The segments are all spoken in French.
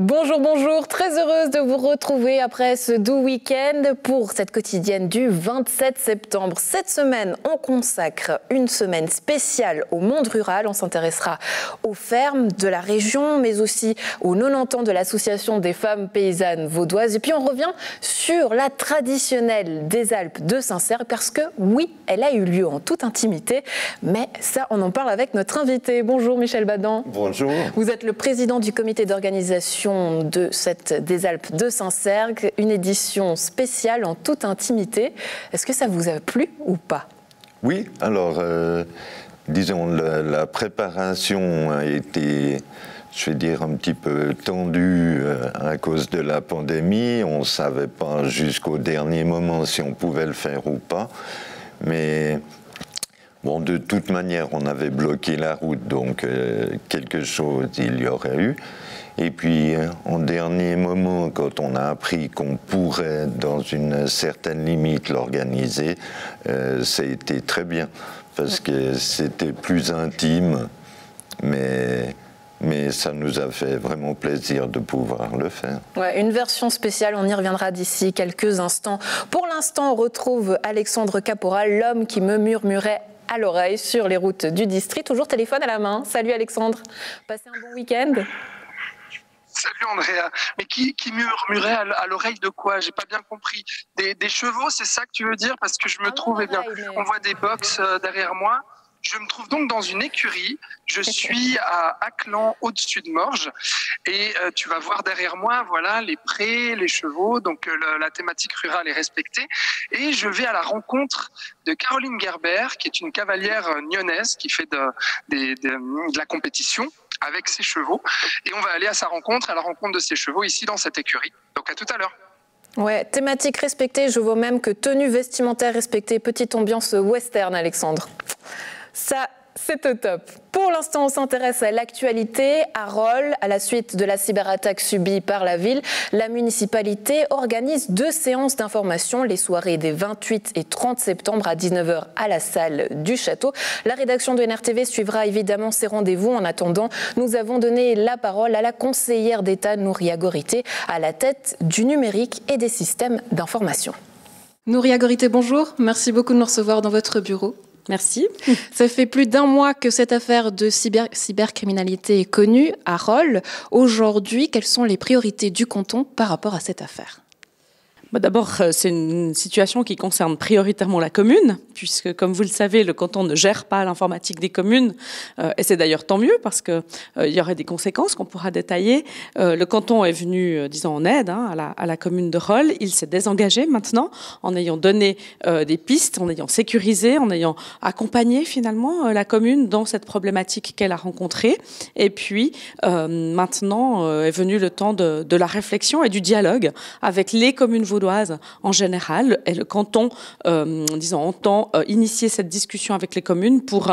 Bonjour, bonjour, très heureuse de vous retrouver après ce doux week-end pour cette quotidienne du 27 septembre. Cette semaine, on consacre une semaine spéciale au monde rural. On s'intéressera aux fermes de la région, mais aussi aux 90 ans de l'association des femmes paysannes vaudoises. Et puis on revient sur la traditionnelle des Alpes de Saint-Cergue, parce que oui, elle a eu lieu en toute intimité, mais ça, on en parle avec notre invité. Bonjour Michel Badan. Bonjour. Vous êtes le président du comité d'organisation de cette des Alpes de Saint-Cergue, une édition spéciale en toute intimité. Est-ce que ça vous a plu ou pas? Oui, alors, disons, la préparation a été, je vais dire, un petit peu tendue à cause de la pandémie. On ne savait pas jusqu'au dernier moment si on pouvait le faire ou pas. Mais bon, de toute manière, on avait bloqué la route, donc quelque chose il y aurait eu. Et puis, en dernier moment, quand on a appris qu'on pourrait, dans une certaine limite, l'organiser, ça a été très bien, parce que c'était plus intime, mais ça nous a fait vraiment plaisir de pouvoir le faire. Ouais, une version spéciale, on y reviendra d'ici quelques instants. Pour l'instant, on retrouve Alexandre Caporal, l'homme qui me murmurait à l'oreille sur les routes du district, toujours téléphone à la main. Salut Alexandre, passez un bon week-end. Salut Andrea, mais qui murmurait à l'oreille de quoi? J'ai pas bien compris. Des chevaux, c'est ça que tu veux dire? Parce que je me trouve, eh bien, on voit des box derrière moi. Je me trouve donc dans une écurie. Je suis à Aclan, au-dessus de Morges. Et tu vas voir derrière moi, voilà, les prés, les chevaux. Donc la thématique rurale est respectée. Et je vais à la rencontre de Caroline Gerber, qui est une cavalière nyonnaise qui fait de la compétition avec ses chevaux. Et on va aller à sa rencontre, à la rencontre de ses chevaux ici dans cette écurie. Donc à tout à l'heure. Ouais, thématique respectée, je vois même que tenue vestimentaire respectée, petite ambiance western, Alexandre. Ça, c'est au top. Pour l'instant, on s'intéresse à l'actualité. À Rolle, à la suite de la cyberattaque subie par la ville, la municipalité organise 2 séances d'information, les soirées des 28 et 30 septembre à 19h à la salle du château. La rédaction de NRTV suivra évidemment ces rendez-vous. En attendant, nous avons donné la parole à la conseillère d'État Nouria Gorité, à la tête du numérique et des systèmes d'information. Nouria Gorité, bonjour. Merci beaucoup de nous recevoir dans votre bureau. Merci. Ça fait plus d'1 mois que cette affaire de cybercriminalité est connue à Rolle. Aujourd'hui, quelles sont les priorités du canton par rapport à cette affaire ? D'abord, c'est une situation qui concerne prioritairement la commune, puisque, comme vous le savez, le canton ne gère pas l'informatique des communes, et c'est d'ailleurs tant mieux, parce qu'il y aurait des conséquences qu'on pourra détailler. Le canton est venu, disons, en aide à la commune de Rolle. Il s'est désengagé maintenant, en ayant donné des pistes, en ayant sécurisé, en ayant accompagné finalement la commune dans cette problématique qu'elle a rencontrée. Et puis, maintenant est venu le temps de la réflexion et du dialogue avec les communes vaudoises en général, et le canton, disons, entend initier cette discussion avec les communes pour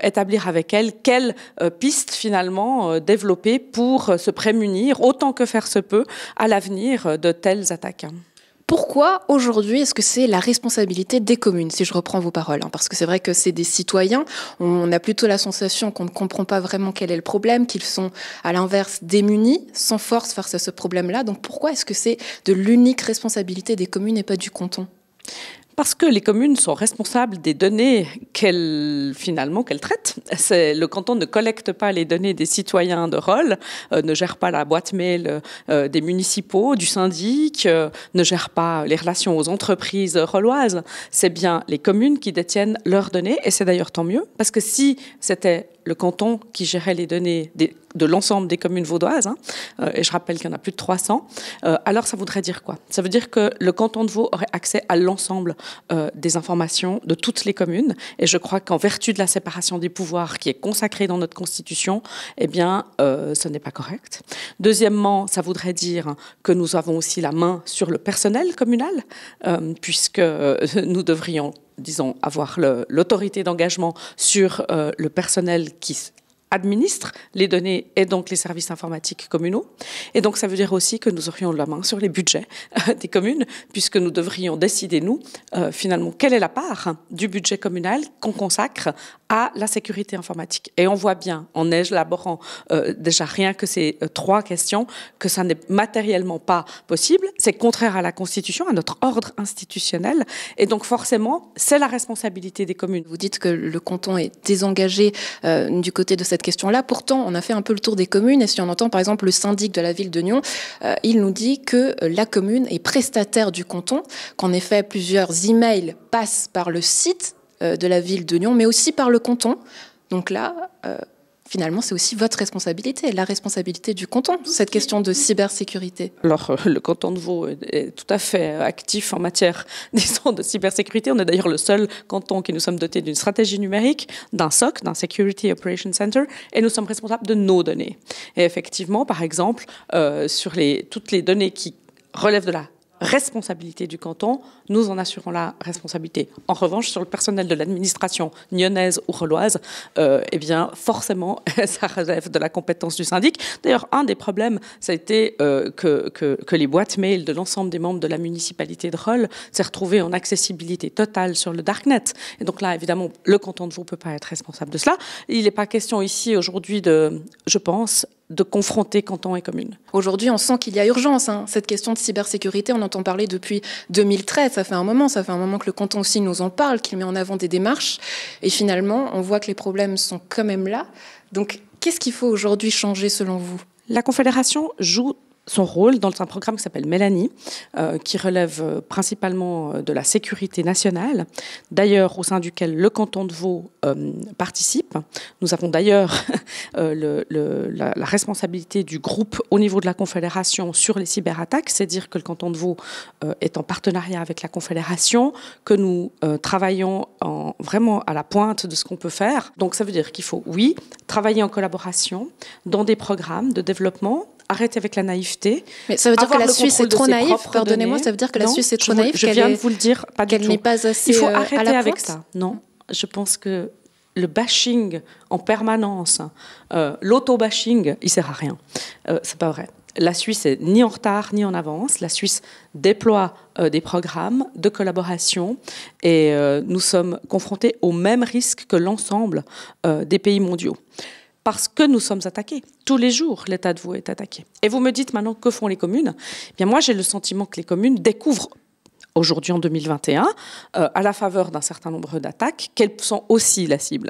établir avec elles quelles pistes finalement développer pour se prémunir, autant que faire se peut, à l'avenir de telles attaques. Pourquoi aujourd'hui est-ce que c'est la responsabilité des communes, si je reprends vos paroles, parce que c'est vrai que c'est des citoyens, on a plutôt la sensation qu'on ne comprend pas vraiment quel est le problème, qu'ils sont à l'inverse démunis, sans force face à ce problème-là. Donc pourquoi est-ce que c'est de l'unique responsabilité des communes et pas du canton ? Parce que les communes sont responsables des données qu'elles traitent. Le canton ne collecte pas les données des citoyens de Rolle, ne gère pas la boîte mail des municipaux, du syndic, ne gère pas les relations aux entreprises rolloises. C'est bien les communes qui détiennent leurs données, et c'est d'ailleurs tant mieux, parce que si c'était le canton qui gérait les données de l'ensemble des communes vaudoises, et je rappelle qu'il y en a plus de 300, alors ça voudrait dire quoi? Ça veut dire que le canton de Vaud aurait accès à l'ensemble des informations de toutes les communes, et je crois qu'en vertu de la séparation des pouvoirs qui est consacrée dans notre Constitution, eh bien, ce n'est pas correct. Deuxièmement, ça voudrait dire que nous avons aussi la main sur le personnel communal, puisque nous devrions, disons, avoir l'autorité d'engagement sur le personnel qui administre les données et donc les services informatiques communaux. Et donc, ça veut dire aussi que nous aurions la main sur les budgets des communes, puisque nous devrions décider, nous, finalement, quelle est la part du budget communal qu'on consacre à la sécurité informatique. Et on voit bien, en élaborant déjà rien que ces 3 questions, que ça n'est matériellement pas possible. C'est contraire à la Constitution, à notre ordre institutionnel. Et donc forcément, c'est la responsabilité des communes. Vous dites que le canton est désengagé du côté de cette question-là. Pourtant, on a fait un peu le tour des communes. Et si on entend par exemple le syndic de la ville de Nyon, il nous dit que la commune est prestataire du canton, qu'en effet plusieurs emails passent par le site de la ville de Nyon, mais aussi par le canton. Donc là, finalement, c'est aussi votre responsabilité, la responsabilité du canton, cette question de cybersécurité. Alors, le canton de Vaud est tout à fait actif en matière, disons, de cybersécurité. On est d'ailleurs le seul canton qui nous sommes dotés d'une stratégie numérique, d'un SOC, d'un Security Operations Center, et nous sommes responsables de nos données. Et effectivement, par exemple, sur toutes les données qui relèvent de la responsabilité du canton, nous en assurons la responsabilité. En revanche, sur le personnel de l'administration nyonnaise ou reloise, eh bien, forcément, ça relève de la compétence du syndic. D'ailleurs, un des problèmes, ça a été que les boîtes mail de l'ensemble des membres de la municipalité de Rolle s'est retrouvée en accessibilité totale sur le darknet. Et donc là, évidemment, le canton de Vaud ne peut pas être responsable de cela. Il n'est pas question ici, aujourd'hui, je pense, de confronter canton et commune. Aujourd'hui, on sent qu'il y a urgence. Cette question de cybersécurité, on entend parler depuis 2013. Ça fait un moment que le canton aussi nous en parle, qu'il met en avant des démarches. Et finalement, on voit que les problèmes sont quand même là. Donc, qu'est-ce qu'il faut aujourd'hui changer selon vous ? La Confédération joue son rôle dans un programme qui s'appelle Mélanie, qui relève principalement de la sécurité nationale, d'ailleurs au sein duquel le canton de Vaud participe. Nous avons d'ailleurs la responsabilité du groupe au niveau de la Confédération sur les cyberattaques, c'est dire que le canton de Vaud est en partenariat avec la Confédération, que nous travaillons vraiment à la pointe de ce qu'on peut faire. Donc ça veut dire qu'il faut, oui, travailler en collaboration dans des programmes de développement. Arrêtez avec la naïveté. Mais ça veut dire que la Suisse est trop naïve. Pardonnez-moi, ça veut dire que la Suisse est trop naïve. Je viens de vous le dire, pas du tout. Qu'elle n'est pas assez. Il faut arrêter à la avec pointe. ça. Non, je pense que le bashing en permanence, l'auto-bashing, il sert à rien. C'est pas vrai. La Suisse est ni en retard ni en avance. La Suisse déploie des programmes de collaboration et nous sommes confrontés aux mêmes risques que l'ensemble des pays mondiaux. Parce que nous sommes attaqués. Tous les jours, l'État de Vaud est attaqué. Et vous me dites maintenant, que font les communes ? Eh bien, moi, j'ai le sentiment que les communes découvrent, aujourd'hui en 2021, à la faveur d'un certain nombre d'attaques, qu'elles sont aussi la cible.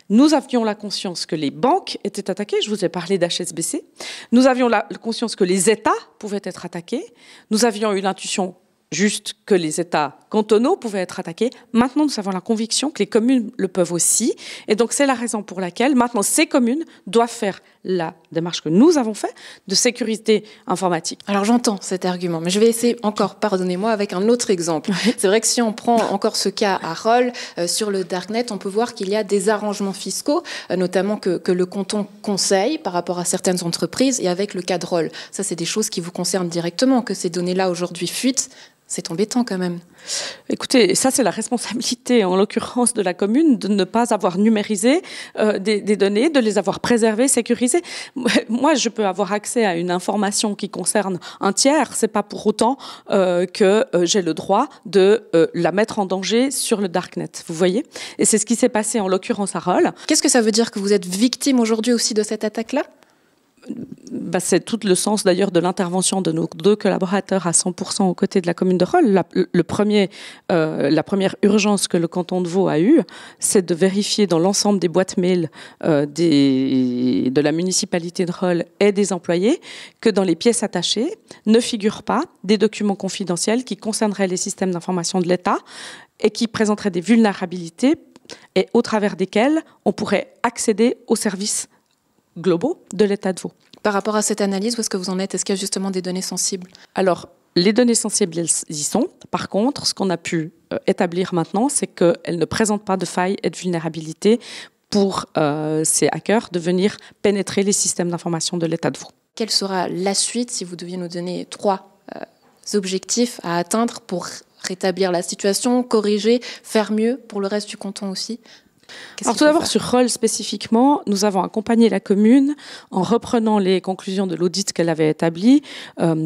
Nous avions la conscience que les banques étaient attaquées. Je vous ai parlé d'HSBC. Nous avions la conscience que les États pouvaient être attaqués. Nous avions eu l'intuition juste que les États cantonaux pouvaient être attaqués. Maintenant, nous avons la conviction que les communes le peuvent aussi. Et donc, c'est la raison pour laquelle, maintenant, ces communes doivent faire la démarche que nous avons faite de sécurité informatique. Alors, j'entends cet argument, mais je vais essayer encore, pardonnez-moi, avec un autre exemple. C'est vrai que si on prend encore ce cas à Rolle, sur le Darknet, on peut voir qu'il y a des arrangements fiscaux, notamment que le canton conseille par rapport à certaines entreprises et avec le cas de Rolle. Ça, c'est des choses qui vous concernent directement, que ces données-là, aujourd'hui, fuitent. C'est embêtant quand même. Écoutez, ça c'est la responsabilité en l'occurrence de la commune de ne pas avoir numérisé des données, de les avoir préservées, sécurisées. Moi, je peux avoir accès à une information qui concerne un tiers, c'est pas pour autant que j'ai le droit de la mettre en danger sur le darknet. Vous voyez ? Et c'est ce qui s'est passé en l'occurrence à Rolle. Qu'est-ce que ça veut dire que vous êtes victime aujourd'hui aussi de cette attaque-là ? C'est tout le sens d'ailleurs de l'intervention de nos 2 collaborateurs à 100% aux côtés de la commune de Rolle. La première urgence que le canton de Vaud a eue, c'est de vérifier dans l'ensemble des boîtes mail de la municipalité de Rolle et des employés que dans les pièces attachées ne figurent pas des documents confidentiels qui concerneraient les systèmes d'information de l'État et qui présenteraient des vulnérabilités et au travers desquelles on pourrait accéder aux services globaux de l'État de Vaud. Par rapport à cette analyse, où est-ce que vous en êtes ? Est-ce qu'il y a justement des données sensibles ? Alors, les données sensibles, elles y sont. Par contre, ce qu'on a pu établir maintenant, c'est qu'elles ne présentent pas de failles et de vulnérabilités pour ces hackers de venir pénétrer les systèmes d'information de l'État de Vaud. Quelle sera la suite si vous deviez nous donner 3 objectifs à atteindre pour rétablir la situation, corriger, faire mieux pour le reste du canton aussi ? Alors tout d'abord, sur Roll spécifiquement, nous avons accompagné la commune en reprenant les conclusions de l'audit qu'elle avait établi,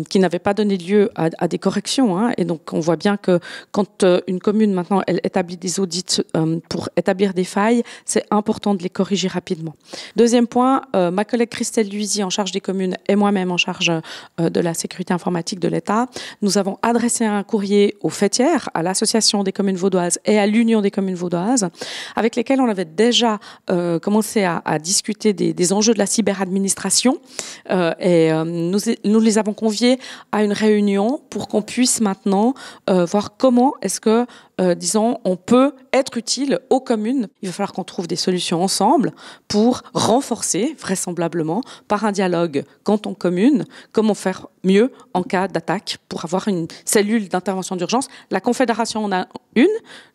qui n'avait pas donné lieu à des corrections. Hein, et donc on voit bien que quand une commune maintenant elle établit des audits pour établir des failles, c'est important de les corriger rapidement. Deuxième point, ma collègue Christelle Luisy en charge des communes et moi-même en charge de la sécurité informatique de l'État, nous avons adressé un courrier aux fêtières, à l'Association des communes vaudoises et à l'Union des communes vaudoises, avec lesquels on avait déjà commencé à discuter des enjeux de la cyberadministration nous les avons conviés à une réunion pour qu'on puisse maintenant voir comment est-ce que disons, on peut être utile aux communes. Il va falloir qu'on trouve des solutions ensemble pour renforcer, vraisemblablement, par un dialogue canton commune, comment faire mieux en cas d'attaque pour avoir une cellule d'intervention d'urgence. La Confédération en a une,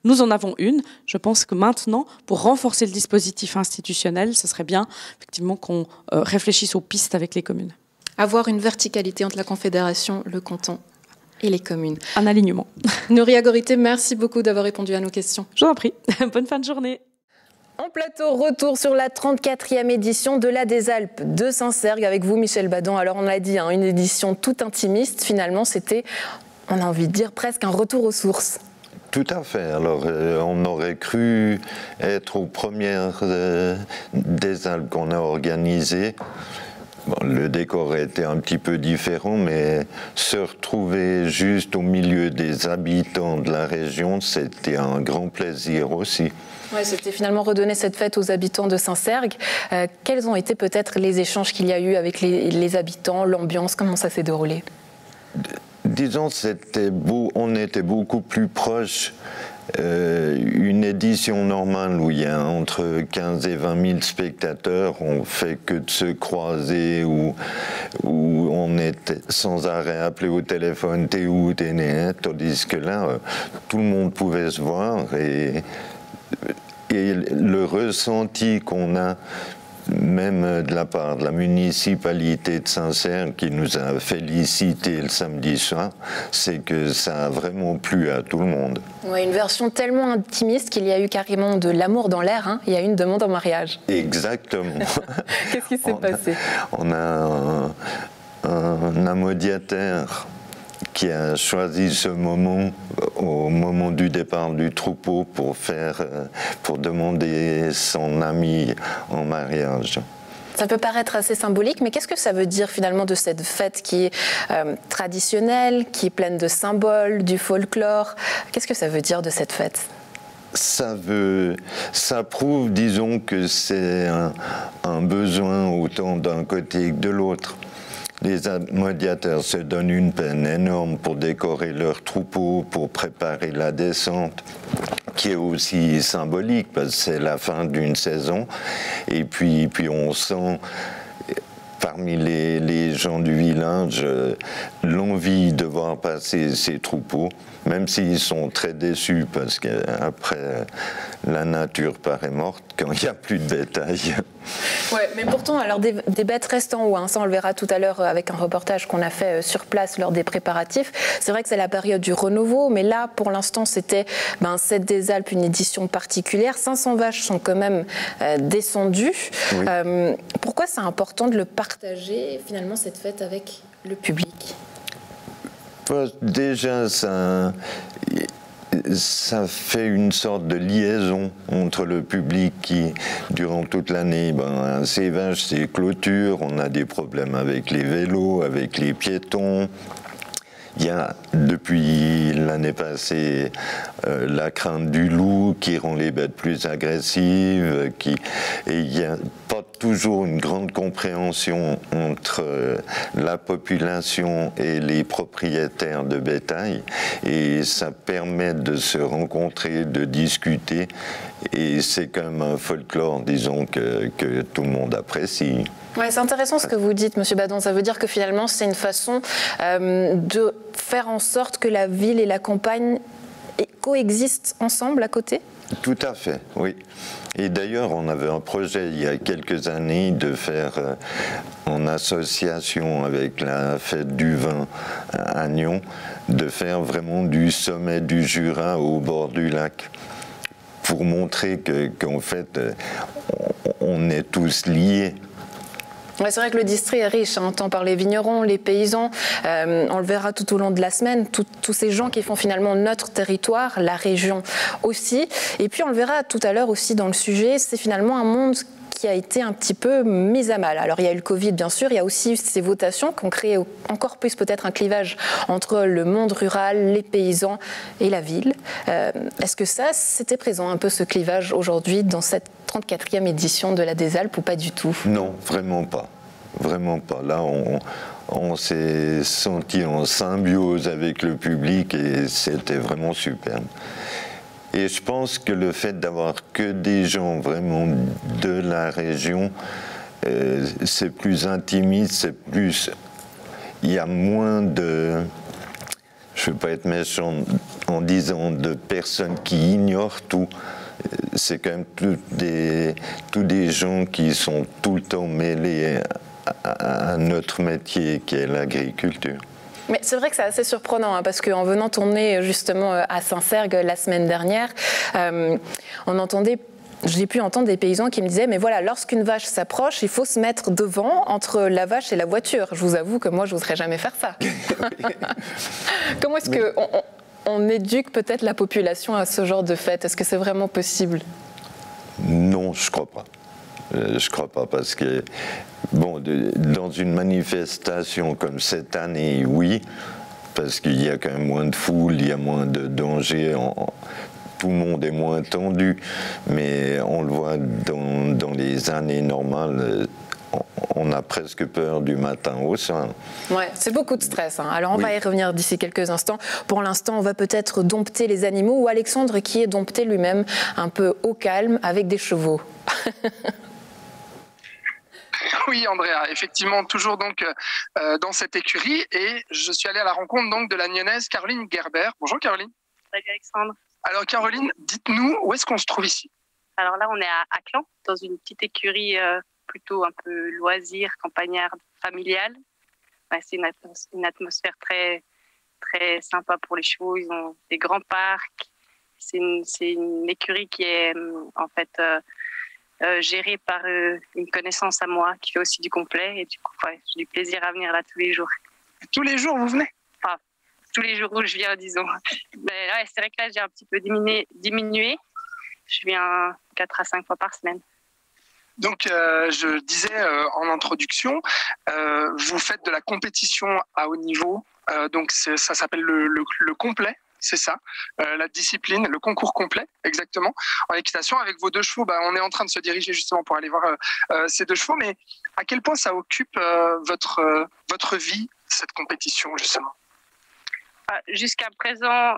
nous en avons une. Je pense que maintenant, pour renforcer le dispositif institutionnel, ce serait bien, effectivement, qu'on réfléchisse aux pistes avec les communes. Avoir une verticalité entre la Confédération, le canton et les communes. Un alignement. Nouria Gorité, merci beaucoup d'avoir répondu à nos questions. Je vous en prie. Bonne fin de journée. En plateau, retour sur la 34e édition de la des Alpes de Saint-Cergue avec vous, Michel Badan. Alors, on l'a dit, une édition toute intimiste. Finalement, c'était, on a envie de dire, presque un retour aux sources. Tout à fait. Alors, on aurait cru être aux premières des Alpes qu'on a organisées. Bon, le décor était un petit peu différent, mais se retrouver juste au milieu des habitants de la région, c'était un grand plaisir aussi. Ouais, c'était finalement redonner cette fête aux habitants de Saint-Cergue. Quels ont été peut-être les échanges qu'il y a eu avec les habitants, l'ambiance, comment ça s'est déroulé? Disons, on était beaucoup plus proche. Une édition normale où il y a entre 15 et 20 000 spectateurs, on fait que de se croiser, où on est sans arrêt appelé au téléphone, t'es où, t'es né, tandis que là, tout le monde pouvait se voir et le ressenti qu'on a, même de la part de la municipalité de Saint-Cergue qui nous a félicité le samedi soir, c'est que ça a vraiment plu à tout le monde. Ouais, une version tellement intimiste qu'il y a eu carrément de l'amour dans l'air. Hein. Il y a eu une demande en mariage. Exactement. Qu'est-ce qui s'est passé? On a un amodiataire qui a choisi ce moment, au moment du départ du troupeau, pour demander son ami en mariage. Ça peut paraître assez symbolique, mais qu'est-ce que ça veut dire finalement de cette fête qui est traditionnelle, qui est pleine de symboles, du folklore? Qu'est-ce que ça veut dire de cette fête? Ça prouve, disons, que c'est un besoin autant d'un côté que de l'autre. Les amodiateurs se donnent une peine énorme pour décorer leur troupeau, pour préparer la descente, qui est aussi symbolique parce que c'est la fin d'une saison. Et puis on sent parmi les gens du village l'envie de voir passer ces troupeaux, même s'ils sont très déçus parce qu'après la nature paraît morte quand il n'y a plus de bétail. Ouais, mais pourtant, alors des bêtes restent en haut. Hein. Ça, on le verra tout à l'heure avec un reportage qu'on a fait sur place lors des préparatifs. C'est vrai que c'est la période du renouveau, mais là, pour l'instant, c'était Cèdres des Alpes, une édition particulière. 500 vaches sont quand même descendues. Oui. Pourquoi c'est important de le partager, finalement, cette fête avec le public? Déjà, ça fait une sorte de liaison entre le public qui, durant toute l'année, ces vaches, ces clôtures, on a des problèmes avec les vélos, avec les piétons. Il y a, depuis l'année passée, la crainte du loup qui rend les bêtes plus agressives, et il n'y a pas toujours une grande compréhension entre la population et les propriétaires de bétail, et ça permet de se rencontrer, de discuter, et c'est comme un folklore, disons, que tout le monde apprécie. Ouais, c'est intéressant ce que vous dites, Monsieur Badan. Ça veut dire que finalement, c'est une façon de faire en sorte que la ville et la campagne coexistent ensemble à côté? Tout à fait, oui. Et d'ailleurs, on avait un projet il y a quelques années de faire, en association avec la fête du vin à Nyon, de faire vraiment du sommet du Jura au bord du lac, pour montrer qu'en fait, on est tous liés. Ouais, c'est vrai que le district est riche, hein, tant par les vignerons, les paysans, on le verra tout au long de la semaine, tous ces gens qui font finalement notre territoire, la région aussi. Et puis on le verra tout à l'heure aussi dans le sujet, c'est finalement un monde qui a été un petit peu mis à mal. Alors il y a eu le Covid bien sûr, il y a aussi ces votations qui ont créé encore plus peut-être un clivage entre le monde rural, les paysans et la ville. Est-ce que ça, c'était présent un peu ce clivage aujourd'hui dans cette 34e édition de la des Alpes ou pas du tout? Non, vraiment pas. Vraiment pas. Là, on s'est senti en symbiose avec le public et c'était vraiment superbe. Et je pense que le fait d'avoir que des gens vraiment de la région, c'est plus intimiste, c'est plus... Il y a moins de... Je ne veux pas être méchant en disant de personnes qui ignorent tout. C'est quand même tous des gens qui sont tout le temps mêlés à notre métier qui est l'agriculture. Mais c'est vrai que c'est assez surprenant, hein, parce qu'en venant tourner justement à Saint-Sergue la semaine dernière, j'ai pu entendre des paysans qui me disaient « mais voilà, lorsqu'une vache s'approche, il faut se mettre devant entre la vache et la voiture ». Je vous avoue que moi, je n'oserais jamais faire ça. Comment est-ce qu'on éduque peut-être la population à ce genre de fête? Est-ce que c'est vraiment possible? Non, je ne crois pas. Je crois pas parce que, bon, dans une manifestation comme cette année, oui, parce qu'il y a quand même moins de foule, il y a moins de danger, tout le monde est moins tendu, mais on le voit dans les années normales, on a presque peur du matin au soir. Ouais, c'est beaucoup de stress, hein. Alors on va y revenir d'ici quelques instants. Pour l'instant, on va peut-être dompter les animaux, ou Alexandre qui est dompté lui-même un peu au calme avec des chevaux. Oui, Andrea, effectivement, toujours donc dans cette écurie, et je suis allé à la rencontre donc de la Nyonnaise Caroline Gerber. Bonjour Caroline. Salut Alexandre. Alors Caroline, dites-nous où est-ce qu'on se trouve ici? Alors là, on est à Clans, dans une petite écurie plutôt un peu loisir, campagnarde, familiale. Ouais, c'est une atmosphère très, très sympa pour les chevaux. Ils ont des grands parcs. C'est une écurie qui est en fait gérée par une connaissance à moi qui fait aussi du complet. Et du coup, ouais, j'ai du plaisir à venir là tous les jours. Tous les jours, vous venez? Enfin, tous les jours où je viens, disons. Mais ouais, c'est vrai que là, j'ai un petit peu diminué. Je viens 4 à 5 fois par semaine. Donc, je disais en introduction, vous faites de la compétition à haut niveau. Donc, ça s'appelle le complet. C'est ça, la discipline, le concours complet, exactement, en équitation. Avec vos 2 chevaux, on est en train de se diriger justement pour aller voir ces 2 chevaux. Mais à quel point ça occupe votre vie, cette compétition, justement? Jusqu'à présent,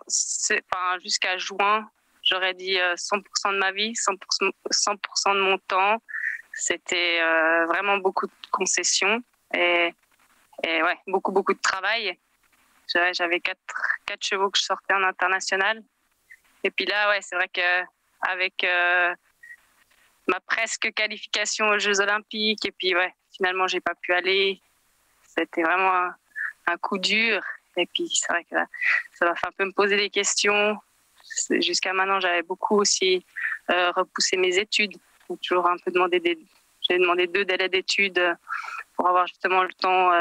jusqu'à juin, j'aurais dit 100% de ma vie, 100% de mon temps. C'était vraiment beaucoup de concessions et ouais, beaucoup de travail. J'avais 4 chevaux que je sortais en international. Et puis là, ouais, c'est vrai qu'avec ma presque qualification aux Jeux Olympiques, et puis ouais, finalement, j'ai pas pu aller. C'était vraiment un coup dur. Et puis c'est vrai que là, ça m'a fait un peu me poser des questions. Jusqu'à maintenant, j'avais beaucoup aussi repoussé mes études. J'ai toujours un peu j'ai demandé 2 délais d'études pour avoir justement le temps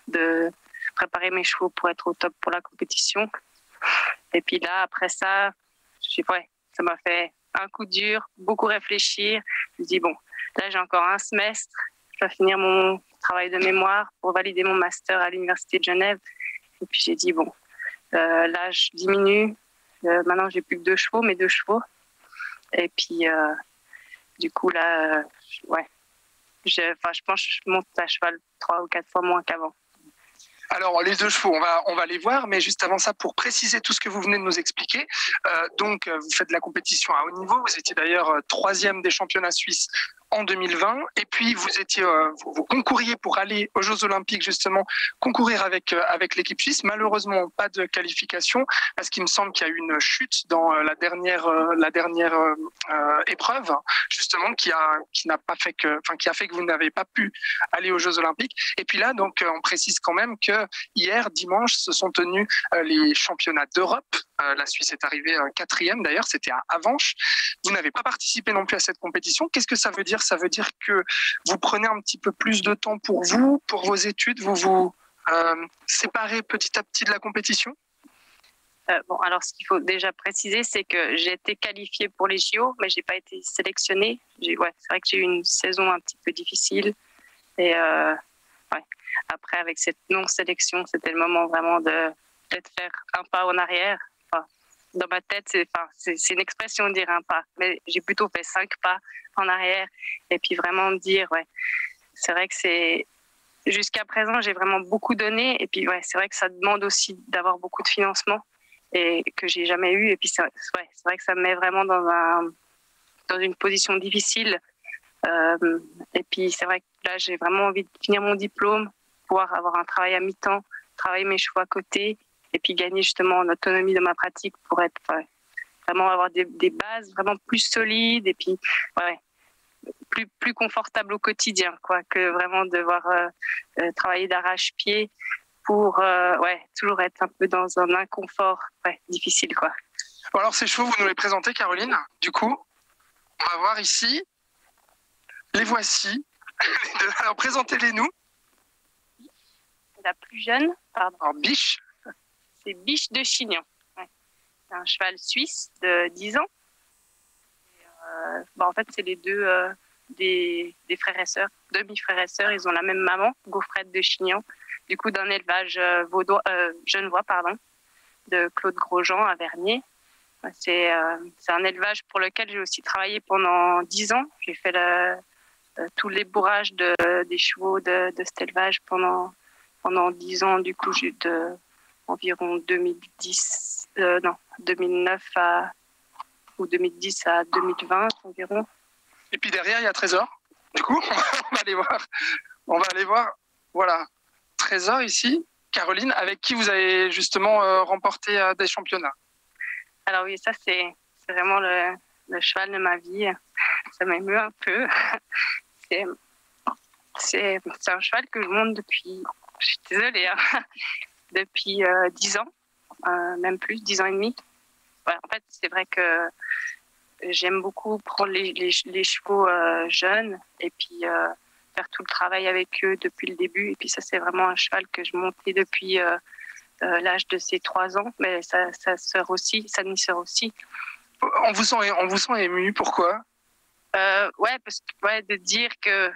de préparer mes chevaux pour être au top pour la compétition. Et puis là, après ça, ça m'a fait un coup dur, beaucoup réfléchir. Je me dis, bon, là, j'ai encore un semestre. Je dois finir mon travail de mémoire pour valider mon master à l'Université de Genève. Et puis j'ai dit, bon, là, je diminue. Maintenant, j'ai plus que 2 chevaux, mes 2 chevaux. Et puis, du coup, là, ouais, je pense que je monte à cheval 3 ou 4 fois moins qu'avant. Alors, les 2 chevaux, on va les voir, mais juste avant ça, pour préciser tout ce que vous venez de nous expliquer, donc vous faites de la compétition à haut niveau, vous étiez d'ailleurs 3e des championnats suisses en 2020, et puis vous concouriez pour aller aux Jeux Olympiques, justement, concourir avec l'équipe suisse. Malheureusement, pas de qualification, parce qu'il me semble qu'il y a eu une chute dans la dernière épreuve, justement, qui a fait que vous n'avez pas pu aller aux Jeux Olympiques. Et puis là, donc, on précise quand même que hier, dimanche, se sont tenus les championnats d'Europe La Suisse est arrivée 4e d'ailleurs, c'était à Avenches. Vous n'avez pas participé non plus à cette compétition. Qu'est-ce que ça veut dire? Ça veut dire que vous prenez un petit peu plus de temps pour vous, pour vos études, vous vous séparez petit à petit de la compétition? Bon, alors ce qu'il faut déjà préciser, c'est que j'ai été qualifiée pour les JO, mais j'ai pas été sélectionnée. C'est vrai que j'ai eu une saison un petit peu difficile. Et après, avec cette non-sélection, c'était le moment vraiment de peut-être faire un pas en arrière. Enfin, dans ma tête, c'est une expression de dire un pas, mais j'ai plutôt fait 5 pas en arrière. Et puis vraiment me dire, c'est vrai que c'est... Jusqu'à présent, j'ai vraiment beaucoup donné. Et puis, c'est vrai que ça demande aussi d'avoir beaucoup de financement et que j'ai jamais eu. Et puis, c'est vrai que ça me met vraiment dans une position difficile. Et puis, c'est vrai que là, j'ai vraiment envie de finir mon diplôme, pouvoir avoir un travail à mi-temps, travailler mes chevaux à côté et puis gagner justement en autonomie de ma pratique pour être vraiment avoir des bases vraiment plus solides et puis plus confortable au quotidien, que vraiment devoir travailler d'arrache-pied pour toujours être un peu dans un inconfort difficile, quoi. Bon, alors ces chevaux, vous nous les présentez, Caroline. Du coup, on va voir ici. Les voici. Alors présentez-les nous. La plus jeune, pardon. Alors Biche. C'est Biche de Chignon. C'est un cheval suisse de 10 ans. En fait, c'est les deux des frères et sœurs, demi-frères et sœurs. Ils ont la même maman, Gaufrette de Chignon. Du coup, d'un élevage genevois, de Claude Grosjean à Vernier. C'est un élevage pour lequel j'ai aussi travaillé pendant 10 ans. J'ai fait tous les bourrages des chevaux de cet élevage pendant 10 ans. Du coup, j'ai de environ 2009 ou 2010 à 2020 environ. Et puis derrière, il y a Trésor. Du coup, on va aller voir. On va aller voir. Voilà, Trésor ici. Caroline, avec qui vous avez justement remporté des championnats. Alors oui, ça c'est vraiment le cheval de ma vie. Ça m'émeut un peu. C'est un cheval que je monte depuis, je suis désolée, depuis 10 ans, même plus, 10 ans et demi. En fait, c'est vrai que j'aime beaucoup prendre les chevaux jeunes et puis faire tout le travail avec eux depuis le début. Et puis ça, c'est vraiment un cheval que je montais depuis l'âge de ses 3 ans, mais sa demi-sœur aussi. On vous sent ému, pourquoi? Parce que de dire que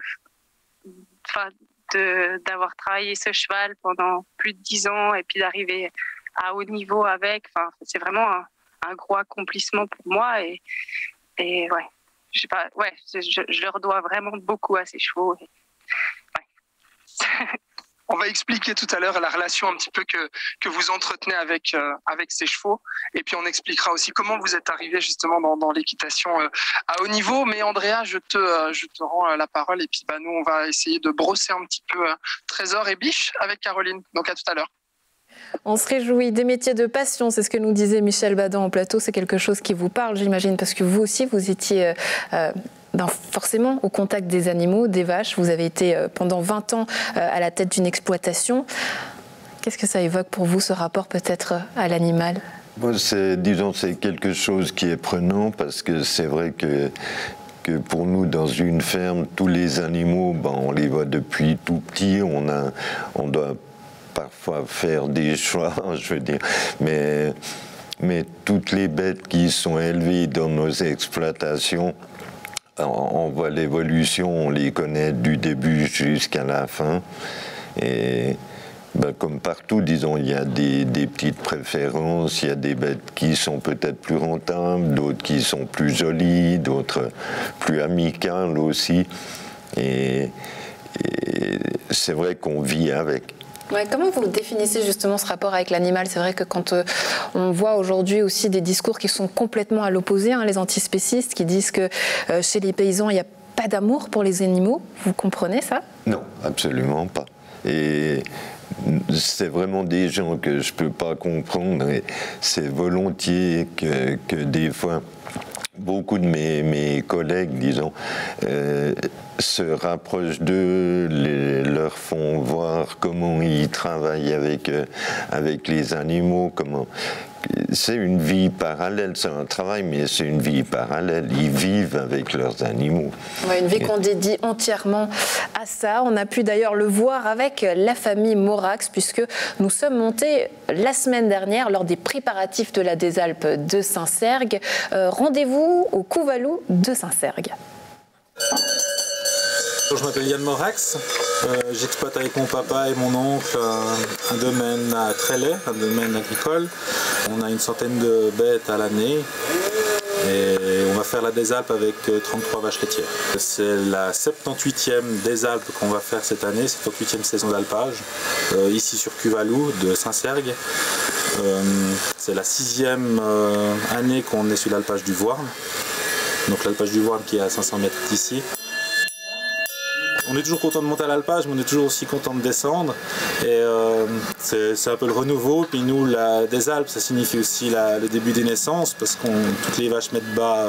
d'avoir travaillé ce cheval pendant plus de 10 ans et puis d'arriver à haut niveau avec, c'est vraiment un gros accomplissement pour moi et je sais pas, je leur dois vraiment beaucoup à ces chevaux. On va expliquer tout à l'heure la relation un petit peu que vous entretenez avec ces chevaux. Et puis on expliquera aussi comment vous êtes arrivé justement dans l'équitation à haut niveau. Mais Andrea, je te rends la parole. Et puis nous, on va essayer de brosser un petit peu Trésor et Biche avec Caroline. Donc à tout à l'heure. On se réjouit des métiers de passion, c'est ce que nous disait Michel Badan en plateau. C'est quelque chose qui vous parle, j'imagine, parce que vous aussi, vous étiez... forcément au contact des animaux, des vaches. Vous avez été pendant 20 ans à la tête d'une exploitation. Qu'est-ce que ça évoque pour vous, ce rapport peut-être à l'animal? C'est quelque chose qui est prenant parce que c'est vrai que pour nous, dans une ferme, tous les animaux, on les voit depuis tout petit. On doit parfois faire des choix, je veux dire. Mais toutes les bêtes qui sont élevées dans nos exploitations, on voit l'évolution, on les connaît du début jusqu'à la fin. Et comme partout, disons, il y a des petites préférences, il y a des bêtes qui sont peut-être plus rentables, d'autres qui sont plus jolies, d'autres plus amicales aussi. Et c'est vrai qu'on vit avec. Comment vous définissez justement ce rapport avec l'animal? C'est vrai que quand on voit aujourd'hui aussi des discours qui sont complètement à l'opposé, les antispécistes qui disent que chez les paysans, il n'y a pas d'amour pour les animaux. Vous comprenez ça? Non, absolument pas. Et c'est vraiment des gens que je ne peux pas comprendre. Et c'est volontiers que des fois... Beaucoup de mes collègues, disons, se rapprochent d'eux, leur font voir comment ils travaillent avec les animaux, c'est une vie parallèle, c'est un travail, mais c'est une vie parallèle. Ils vivent avec leurs animaux. Ouais, une vie qu'on dédie entièrement à ça. On a pu d'ailleurs le voir avec la famille Morax, puisque nous sommes montés la semaine dernière lors des préparatifs de la Désalpes de Saint-Sergue. Rendez-vous au Couvalou de Saint-Sergue. Je m'appelle Yann Morax, j'exploite avec mon papa et mon oncle un domaine à Trélay, un domaine agricole. On a une centaine de bêtes à l'année et on va faire la Désalpes avec 33 vaches laitières. C'est la 78e Désalpes qu'on va faire cette année, 78e saison d'alpage, ici sur Couvalou de Saint-Sergue. C'est la 6e année qu'on est sur l'alpage du Voirne, donc l'alpage du Voirne qui est à 500 mètres d'ici. On est toujours content de monter à l'alpage, mais on est toujours aussi content de descendre. Et c'est un peu le renouveau. Puis nous, la Désalpes, ça signifie aussi le début des naissances, parce que toutes les vaches mettent bas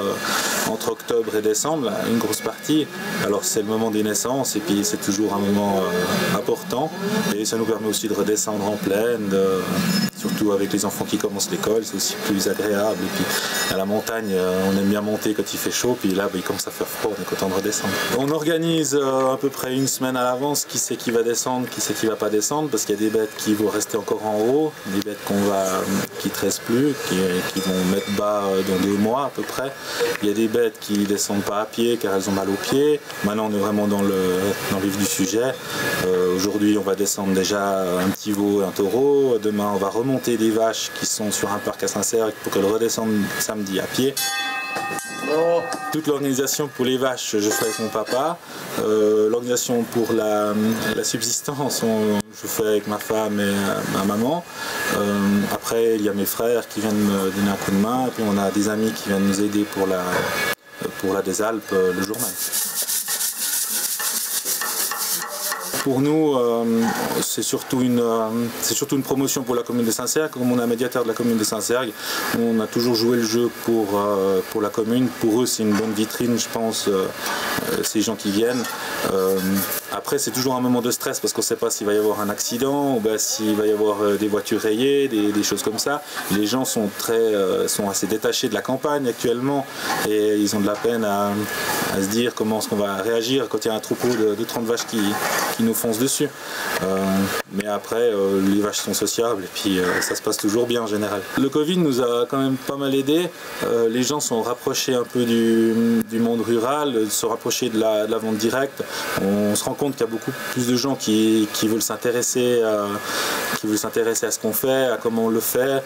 entre octobre et décembre, là, une grosse partie. Alors c'est le moment des naissances, et puis c'est toujours un moment important. Et ça nous permet aussi de redescendre en plaine, surtout avec les enfants qui commencent l'école, c'est aussi plus agréable. Et puis à la montagne, on aime bien monter quand il fait chaud, puis là, il commence à faire froid, on est content de redescendre. On organise à peu près une semaine à l'avance qui c'est qui va descendre, qui c'est qui va pas descendre, parce qu'il y a des bêtes qui vont rester encore en haut, des bêtes qui ne restent plus, qui vont mettre bas dans 2 mois à peu près. Il y a des bêtes qui ne descendent pas à pied car elles ont mal aux pieds. Maintenant on est vraiment dans le vif du sujet. Aujourd'hui on va descendre déjà un petit veau et un taureau. Demain on va remonter des vaches qui sont sur un parc à Saint-Sergue pour qu'elles redescendent samedi à pied. Toute l'organisation pour les vaches, je fais avec mon papa. L'organisation pour la subsistance, je fais avec ma femme et ma maman. Après, il y a mes frères qui viennent me donner un coup de main. Et puis on a des amis qui viennent nous aider pour la Désalpes le jour même. Pour nous, c'est surtout une promotion pour la commune de Saint-Sergue. Comme on est médiateur de la commune de Saint-Sergue, on a toujours joué le jeu pour la commune. Pour eux, c'est une bonne vitrine, je pense, ces gens qui viennent. Après, c'est toujours un moment de stress parce qu'on ne sait pas s'il va y avoir un accident ou s'il va y avoir des voitures rayées, des choses comme ça. Les gens sont assez détachés de la campagne actuellement et ils ont de la peine à se dire comment est-ce qu'on va réagir quand il y a un troupeau de 30 vaches qui nous foncent dessus. Mais après, les vaches sont sociables et puis ça se passe toujours bien en général. Le Covid nous a quand même pas mal aidé. Les gens sont rapprochés un peu du monde rural, se rapprocher de la vente directe. On se rend compte qu'il y a beaucoup plus de gens qui veulent s'intéresser à ce qu'on fait, à comment on le fait.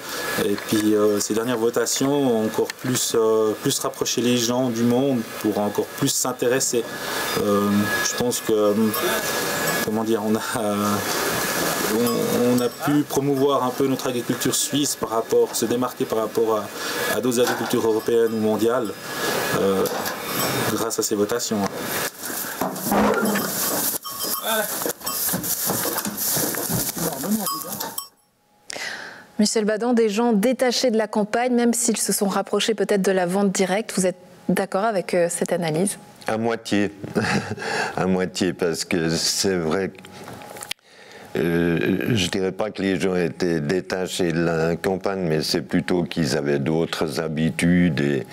Et puis ces dernières votations ont encore plus rapproché les gens du monde pour encore plus s'intéresser. Je pense que on a pu promouvoir un peu notre agriculture suisse se démarquer par rapport à d'autres agricultures européennes ou mondiales grâce à ces votations. Michel Badan, des gens détachés de la campagne, même s'ils se sont rapprochés peut-être de la vente directe, vous êtes d'accord avec cette analyse ? À moitié, à moitié, parce que c'est vrai que je dirais pas que les gens étaient détachés de la campagne, mais c'est plutôt qu'ils avaient d'autres habitudes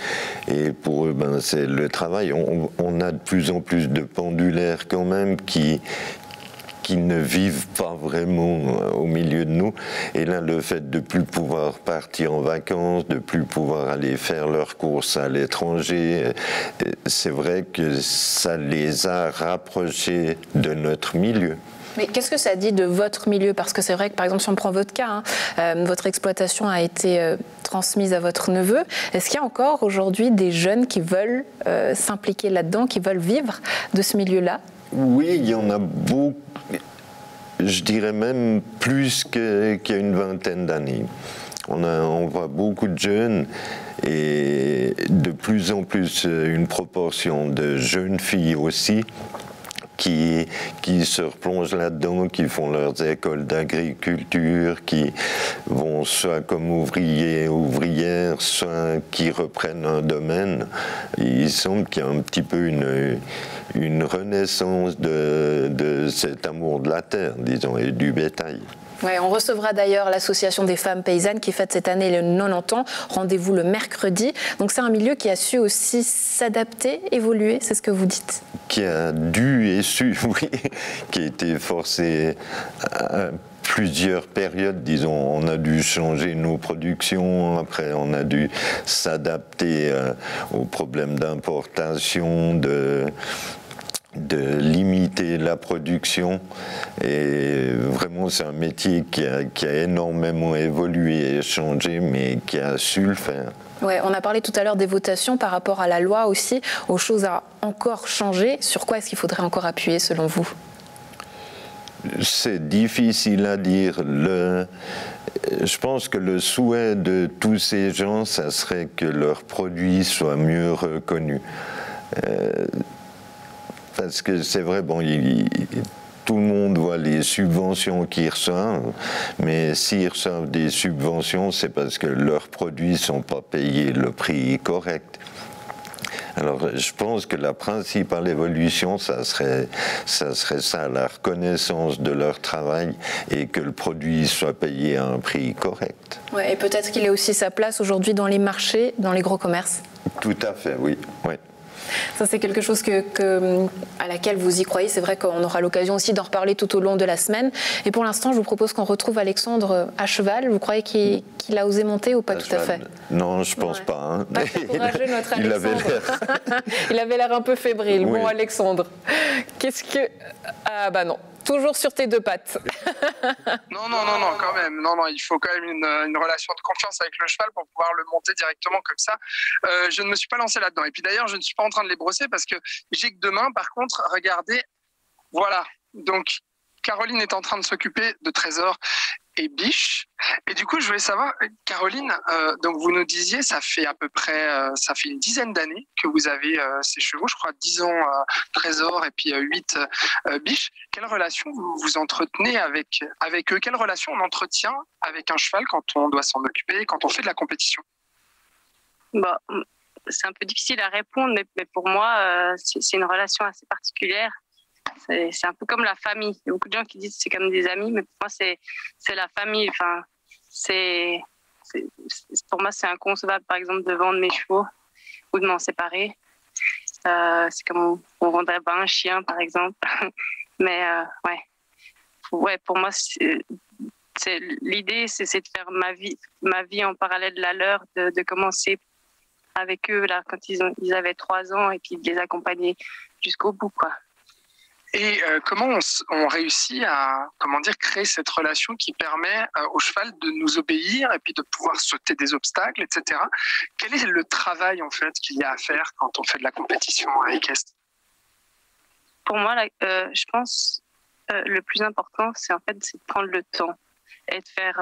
et pour eux, c'est le travail. On a de plus en plus de pendulaires quand même qui ne vivent pas vraiment au milieu de nous. Et là, le fait de ne plus pouvoir partir en vacances, de ne plus pouvoir aller faire leurs courses à l'étranger, c'est vrai que ça les a rapprochés de notre milieu. Mais qu'est-ce que ça dit de votre milieu ? Parce que c'est vrai que, par exemple, si on prend votre cas, votre exploitation a été transmise à votre neveu. Est-ce qu'il y a encore aujourd'hui des jeunes qui veulent s'impliquer là-dedans, qui veulent vivre de ce milieu-là ? Oui, il y en a beaucoup. Je dirais même plus qu'il y a une vingtaine d'années. On voit beaucoup de jeunes et de plus en plus une proportion de jeunes filles aussi qui se replongent là-dedans, qui font leurs écoles d'agriculture, qui vont soit comme ouvriers, ouvrières, soit qui reprennent un domaine. Il semble qu'il y a un petit peu une renaissance de cet amour de la terre, disons, et du bétail. Ouais, on recevra d'ailleurs l'Association des femmes paysannes qui fête cette année les 90 ans. Rendez-vous le mercredi. Donc c'est un milieu qui a su aussi s'adapter, évoluer, c'est ce que vous dites. Qui a dû et su, oui, qui a été forcé à plusieurs périodes, disons. On a dû changer nos productions, après on a dû s'adapter aux problèmes d'importation, de limiter la production, et vraiment c'est un métier qui a énormément évolué et changé, mais qui a su le faire. Ouais, on a parlé tout à l'heure des votations par rapport à la loi aussi, aux choses à encore changer. Sur quoi est-ce qu'il faudrait encore appuyer selon vous ? C'est difficile à dire. Je pense que le souhait de tous ces gens, ça serait que leurs produits soient mieux reconnus. Parce que c'est vrai, bon, tout le monde voit les subventions qu'ils reçoivent, mais s'ils reçoivent des subventions, c'est parce que leurs produits ne sont pas payés le prix correct. Alors, je pense que la principale évolution, ça serait ça, la reconnaissance de leur travail et que le produit soit payé à un prix correct. Ouais, et peut-être qu'il a aussi sa place aujourd'hui dans les marchés, dans les gros commerces. Tout à fait, oui. Oui. Ça, c'est quelque chose à laquelle vous y croyez. C'est vrai qu'on aura l'occasion aussi d'en reparler tout au long de la semaine. Et pour l'instant, je vous propose qu'on retrouve Alexandre à cheval. Vous croyez qu'il a osé monter ou pas tout à fait ? Non, je pense pas. Hein. Ah, c'est courageux, notre Alexandre. Il avait l'air un peu fébrile. Oui. Bon, Alexandre, qu'est-ce que... Ah bah non. Toujours sur tes deux pattes. Non, quand même. Non, il faut quand même une relation de confiance avec le cheval pour pouvoir le monter directement comme ça. Je ne me suis pas lancé là-dedans. Et puis d'ailleurs, je ne suis pas en train de les brosser parce que j'ai que demain, par contre, regardez, voilà. Donc, Caroline est en train de s'occuper de Trésor et Biche. Et du coup, je voulais savoir, Caroline, donc vous nous disiez, ça fait à peu près, ça fait une dizaine d'années que vous avez ces chevaux, je crois 10 ans Trésor et puis 8 Biche. Quelle relation vous entretenez avec eux ? Quelle relation on entretient avec un cheval quand on doit s'en occuper, quand on fait de la compétition ? Bah, c'est un peu difficile à répondre, mais pour moi, c'est une relation assez particulière. C'est un peu comme la famille. Il y a beaucoup de gens qui disent que c'est comme des amis, mais pour moi, c'est la famille. Enfin, pour moi, c'est inconcevable, par exemple, de vendre mes chevaux ou de m'en séparer. C'est comme on vendrait pas un chien, par exemple. Mais ouais, pour moi, l'idée, c'est de faire ma vie en parallèle de la leur, de commencer avec eux là quand ils avaient 3 ans et puis de les accompagner jusqu'au bout, quoi. Et comment on réussit à créer cette relation qui permet au cheval de nous obéir et puis de pouvoir sauter des obstacles, etc. Quel est le travail en fait qu'il y a à faire quand on fait de la compétition équestre ? Pour moi, je pense le plus important, c'est de prendre le temps et de faire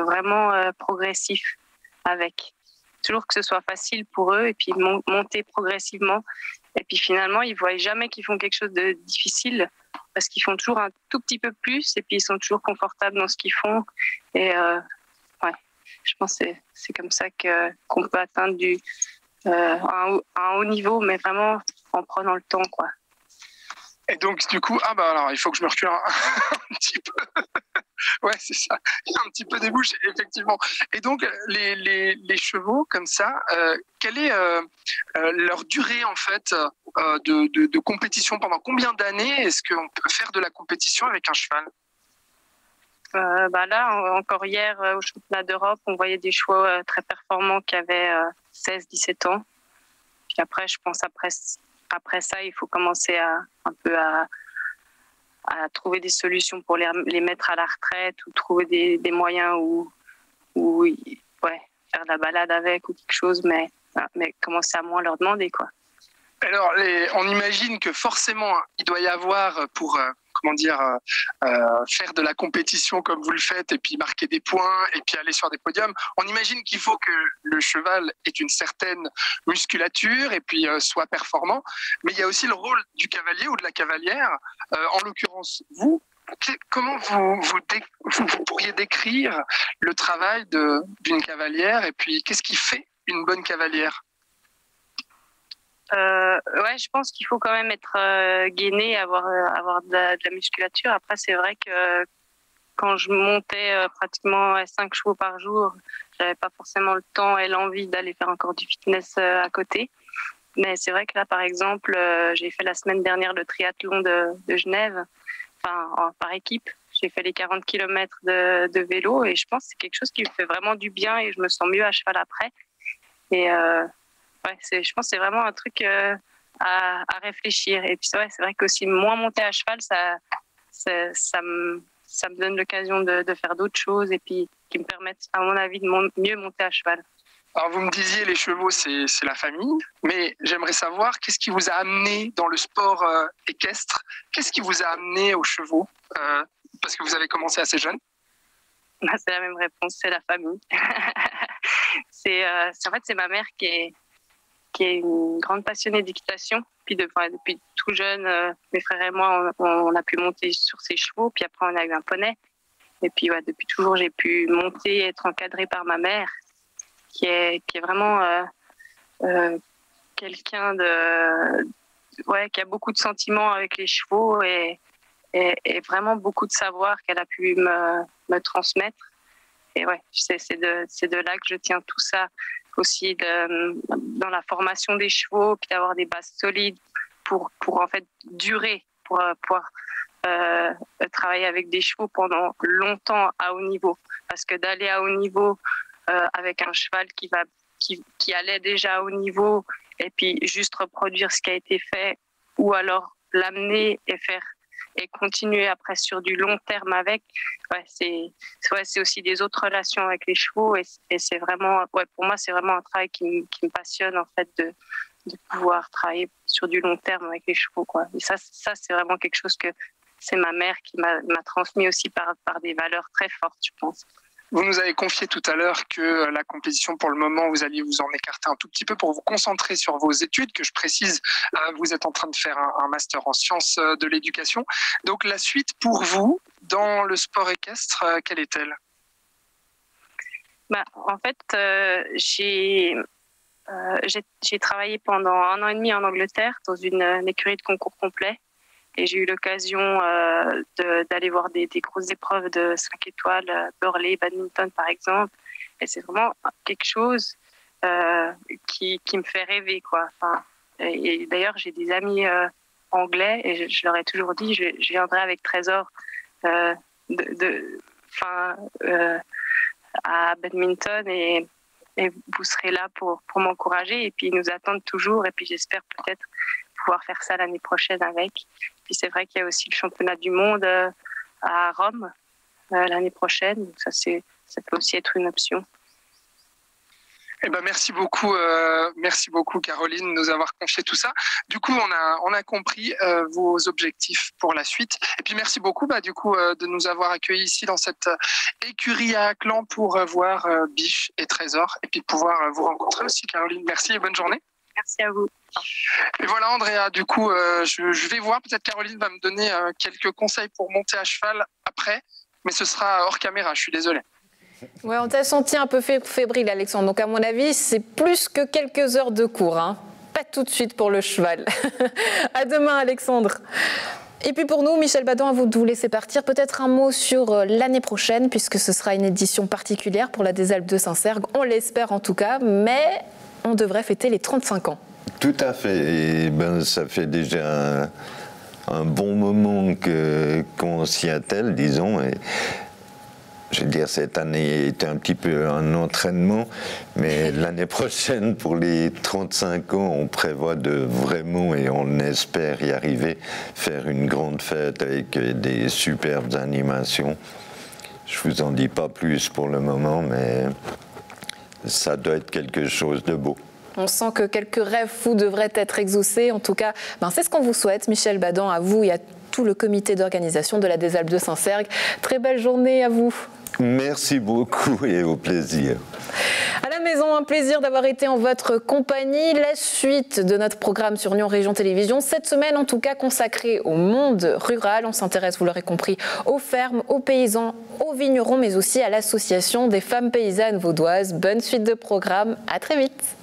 vraiment progressif avec. Toujours que ce soit facile pour eux et puis monter progressivement. Et puis finalement, ils ne voient jamais qu'ils font quelque chose de difficile parce qu'ils font toujours un tout petit peu plus et puis ils sont toujours confortables dans ce qu'ils font. Et je pense que c'est comme ça qu'on peut atteindre un haut niveau, mais vraiment en prenant le temps, quoi. Et donc, du coup, alors, il faut que je me recule un petit peu. Ouais, c'est ça. Il y a un petit peu des bouches, effectivement. Et donc, les chevaux, comme ça, quelle est leur durée, en fait, de compétition ? Pendant combien d'années est-ce qu'on peut faire de la compétition avec un cheval ? Là, encore hier, au championnat d'Europe, on voyait des chevaux très performants qui avaient 16-17 ans. Puis après, je pense après ça, il faut commencer à trouver des solutions pour les mettre à la retraite ou trouver des moyens où faire de la balade avec ou quelque chose, mais commencer à moins leur demander, quoi. Alors, on imagine que forcément, il doit y avoir pour faire de la compétition comme vous le faites et puis marquer des points et puis aller sur des podiums. On imagine qu'il faut que le cheval ait une certaine musculature et puis soit performant. Mais il y a aussi le rôle du cavalier ou de la cavalière. En l'occurrence, comment vous pourriez décrire le travail d'une cavalière et puis qu'est-ce qui fait une bonne cavalière ? Je pense qu'il faut quand même être gainé, avoir de la musculature. Après, c'est vrai que quand je montais pratiquement 5 chevaux par jour, j'avais pas forcément le temps et l'envie d'aller faire encore du fitness à côté. Mais c'est vrai que là, par exemple, j'ai fait la semaine dernière le triathlon de Genève, par équipe. J'ai fait les 40 km de vélo et je pense que c'est quelque chose qui me fait vraiment du bien et je me sens mieux à cheval après. Et je pense que c'est vraiment un truc à réfléchir. Et puis c'est vrai qu'aussi moins monter à cheval, ça me donne l'occasion de faire d'autres choses et puis qui me permettent, à mon avis, de mieux monter à cheval. Alors vous me disiez les chevaux c'est la famille, mais j'aimerais savoir qu'est-ce qui vous a amené dans le sport équestre, qu'est-ce qui vous a amené aux chevaux parce que vous avez commencé assez jeune. C'est la même réponse, c'est la famille. En fait c'est ma mère qui est une grande passionnée d'équitation. Puis depuis tout jeune, mes frères et moi on a pu monter sur ses chevaux, puis après on a eu un poney. Et puis depuis toujours j'ai pu monter et être encadrée par ma mère. Qui est vraiment quelqu'un qui a beaucoup de sentiments avec les chevaux et vraiment beaucoup de savoir qu'elle a pu me transmettre. Et c'est de là que je tiens tout ça aussi dans la formation des chevaux, puis d'avoir des bases solides pour en fait durer, pour pouvoir travailler avec des chevaux pendant longtemps à haut niveau. Parce que d'aller à haut niveau avec un cheval qui allait déjà à haut niveau et puis juste reproduire ce qui a été fait ou alors l'amener et continuer après sur du long terme avec, c'est aussi des autres relations avec les chevaux et c'est vraiment, pour moi c'est vraiment un travail qui me passionne en fait de pouvoir travailler sur du long terme avec les chevaux, quoi. Et ça c'est vraiment quelque chose que c'est ma mère qui m'a transmis aussi par des valeurs très fortes, je pense. Vous nous avez confié tout à l'heure que la compétition, pour le moment, vous alliez vous en écarter un tout petit peu pour vous concentrer sur vos études, que je précise, vous êtes en train de faire un master en sciences de l'éducation. Donc la suite pour vous, dans le sport équestre, quelle est-elle ? En fait, j'ai travaillé pendant 1 an et demi en Angleterre dans une écurie de concours complet. Et j'ai eu l'occasion d'aller voir des grosses épreuves de 5 étoiles, Burley, badminton par exemple. Et c'est vraiment quelque chose qui me fait rêver, quoi. Et d'ailleurs, j'ai des amis anglais et je leur ai toujours dit, je viendrai avec Trésor à badminton et vous serez là pour m'encourager. Et puis, ils nous attendent toujours. Et puis, j'espère peut-être pouvoir faire ça l'année prochaine avec. Puis c'est vrai qu'il y a aussi le championnat du monde à Rome l'année prochaine. Donc ça peut aussi être une option. Eh ben merci beaucoup Caroline de nous avoir confié tout ça. Du coup on a compris vos objectifs pour la suite. Et puis merci beaucoup de nous avoir accueillis ici dans cette écurie à Aclan pour voir Biche et Trésor et puis pouvoir vous rencontrer aussi Caroline. Merci et bonne journée. Merci à vous. Et voilà Andrea, du coup je vais voir, peut-être Caroline va me donner quelques conseils pour monter à cheval après, mais ce sera hors caméra, je suis désolé. Ouais, on t'a senti un peu fébrile Alexandre, donc à mon avis c'est plus que quelques heures de cours, hein. Pas tout de suite pour le cheval. À demain Alexandre. Et puis pour nous, Michel Badan, à vous de vous laisser partir. Peut-être un mot sur l'année prochaine, puisque ce sera une édition particulière pour la des Alpes de Saint-Sergue, on l'espère en tout cas, mais on devrait fêter les 35 ans. Tout à fait. Et ça fait déjà un bon moment qu'on s'y attelle, disons. Et je veux dire, cette année était un petit peu un entraînement, mais l'année prochaine, pour les 35 ans, on prévoit de vraiment, et on espère y arriver, faire une grande fête avec des superbes animations. Je ne vous en dis pas plus pour le moment, mais ça doit être quelque chose de beau. On sent que quelques rêves fous devraient être exaucés. En tout cas, c'est ce qu'on vous souhaite, Michel Badan, à vous et à tout le comité d'organisation de la des Alpes de Saint-Sergue. Très belle journée à vous. Merci beaucoup et au plaisir. À la maison, un plaisir d'avoir été en votre compagnie. La suite de notre programme sur Lyon Région Télévisions, cette semaine en tout cas consacrée au monde rural. On s'intéresse, vous l'aurez compris, aux fermes, aux paysans, aux vignerons, mais aussi à l'association des femmes paysannes vaudoises. Bonne suite de programme, à très vite.